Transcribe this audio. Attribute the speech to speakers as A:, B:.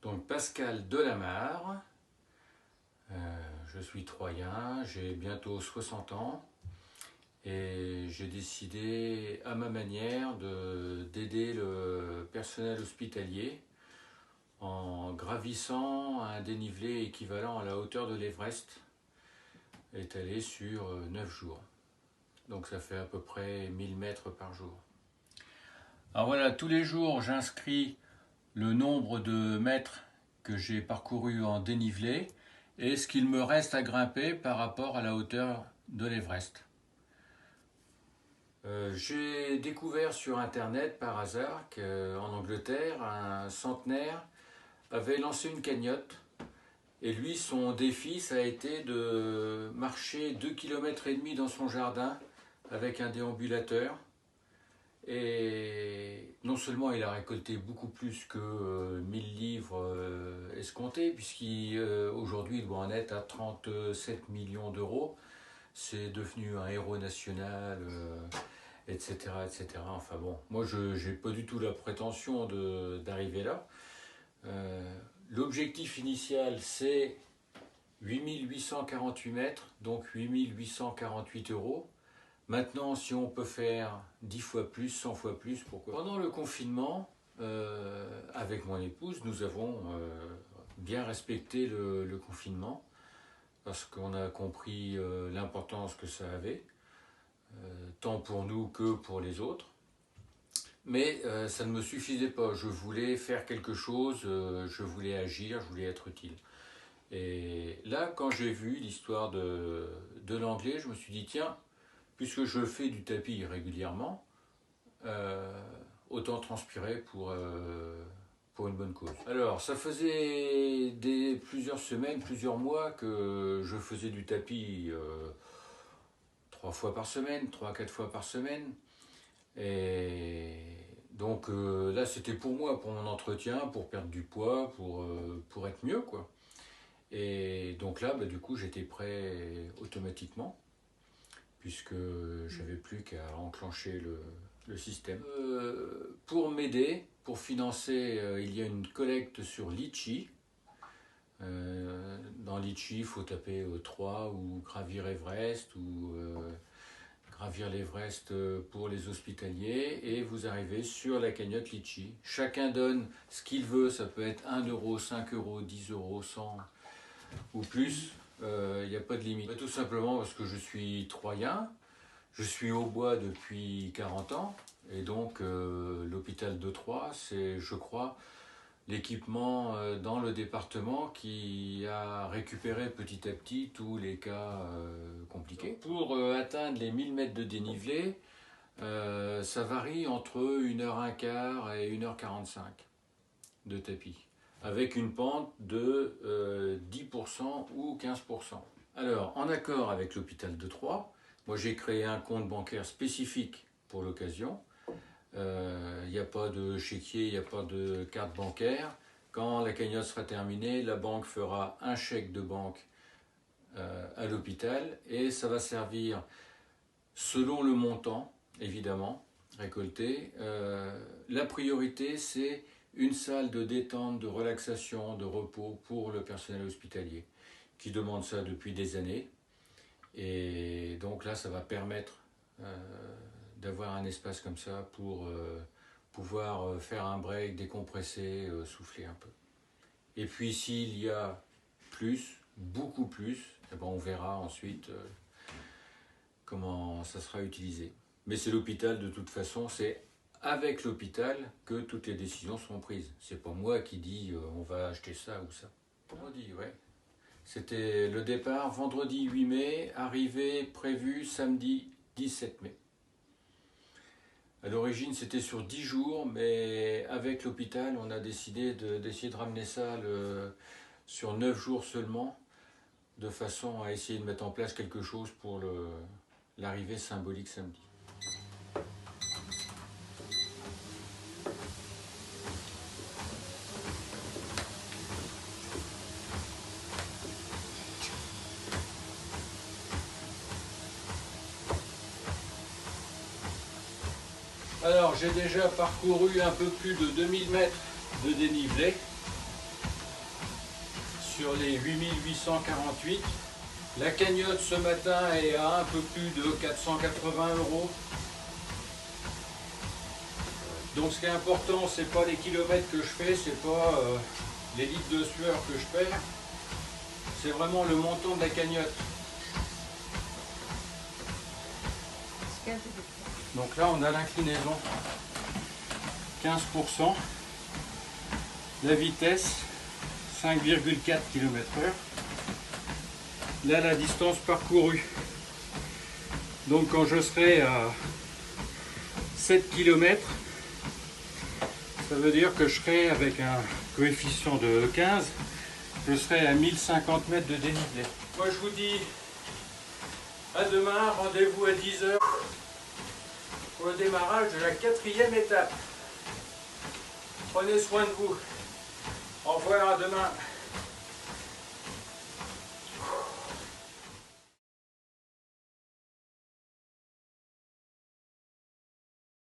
A: Donc Pascal Delamarre, je suis troyen, j'ai bientôt 60 ans et j'ai décidé à ma manière d'aider le personnel hospitalier en gravissant un dénivelé équivalent à la hauteur de l'Everest, étalé sur 9 jours. Donc ça fait à peu près 1000 mètres par jour. Alors voilà, tous les jours j'inscris le nombre de mètres que j'ai parcouru en dénivelé et ce qu'il me reste à grimper par rapport à la hauteur de l'Everest. J'ai découvert sur internet par hasard qu'en Angleterre, un centenaire avait lancé une cagnotte et lui, son défi, ça a été de marcher 2,5 km dans son jardin avec un déambulateur. Et non seulement il a récolté beaucoup plus que 1000 livres escomptés, puisqu'aujourd'hui il doit en être à 37 millions d'euros. C'est devenu un héros national, etc., etc. Enfin bon, moi je n'ai pas du tout la prétention d'arriver là. L'objectif initial c'est 8848 mètres, donc 8848 euros. Maintenant, si on peut faire 10 fois plus, 100 fois plus, pourquoi? Pendant le confinement, avec mon épouse, nous avons bien respecté le confinement parce qu'on a compris l'importance que ça avait, tant pour nous que pour les autres. Mais ça ne me suffisait pas, je voulais faire quelque chose, je voulais agir, je voulais être utile. Et là, quand j'ai vu l'histoire de l'anglais, je me suis dit, tiens, puisque je fais du tapis régulièrement, autant transpirer pour une bonne cause. Alors, ça faisait plusieurs semaines, plusieurs mois que je faisais du tapis 3 fois par semaine, 3-4 fois par semaine. Et donc là, c'était pour moi, pour mon entretien, pour perdre du poids, pour être mieux, quoi. Et donc là, du coup, j'étais prêt automatiquement, puisque j'avais plus qu'à enclencher le système. Pour m'aider, pour financer, il y a une collecte sur Litchi. Dans Litchi, il faut taper 3 ou gravir Everest ou gravir l'Everest pour les hospitaliers et vous arrivez sur la cagnotte Litchi. Chacun donne ce qu'il veut, ça peut être 1 euro, 5 euros, 10 euros, 100 ou plus. Il n'y a pas de limite. Tout simplement parce que je suis troyen, je suis au bois depuis 40 ans, et donc l'hôpital de Troyes, c'est, je crois, l'équipement dans le département qui a récupéré petit à petit tous les cas compliqués. Pour atteindre les 1000 mètres de dénivelé, ça varie entre 1h15 et 1h45 de tapis, avec une pente de 10% ou 15%. Alors, en accord avec l'hôpital de Troyes, moi j'ai créé un compte bancaire spécifique pour l'occasion. Il n'y a pas de chéquier, il n'y a pas de carte bancaire. Quand la cagnotte sera terminée, la banque fera un chèque de banque à l'hôpital et ça va servir selon le montant, évidemment, récolté. La priorité, c'est une salle de détente, de relaxation, de repos pour le personnel hospitalier qui demande ça depuis des années. Et donc là, ça va permettre d'avoir un espace comme ça pour pouvoir faire un break, décompresser, souffler un peu. Et puis s'il y a plus, beaucoup plus, eh ben, on verra ensuite comment ça sera utilisé. Mais c'est l'hôpital de toute façon, c'est avec l'hôpital que toutes les décisions sont prises. C'est pas moi qui dis on va acheter ça ou ça. Vendredi, ouais. C'était le départ vendredi 8 mai, arrivée prévue samedi 17 mai. À l'origine, c'était sur 10 jours, mais avec l'hôpital, on a décidé d'essayer de ramener ça sur 9 jours seulement, de façon à essayer de mettre en place quelque chose pour l'arrivée symbolique samedi. Alors j'ai déjà parcouru un peu plus de 2000 mètres de dénivelé sur les 8848. La cagnotte ce matin est à un peu plus de 480 €. Donc ce qui est important, c'est pas les kilomètres que je fais, c'est pas les litres de sueur que je perds, c'est vraiment le montant de la cagnotte. Donc là on a l'inclinaison 15%, la vitesse 5,4 km/h, là la distance parcourue. Donc quand je serai à 7 km, ça veut dire que je serai avec un coefficient de 15, je serai à 1050 mètres de dénivelé. Moi je vous dis à demain, rendez-vous à 10 h pour le démarrage de la 4e étape. Prenez soin de vous. Au revoir, à demain.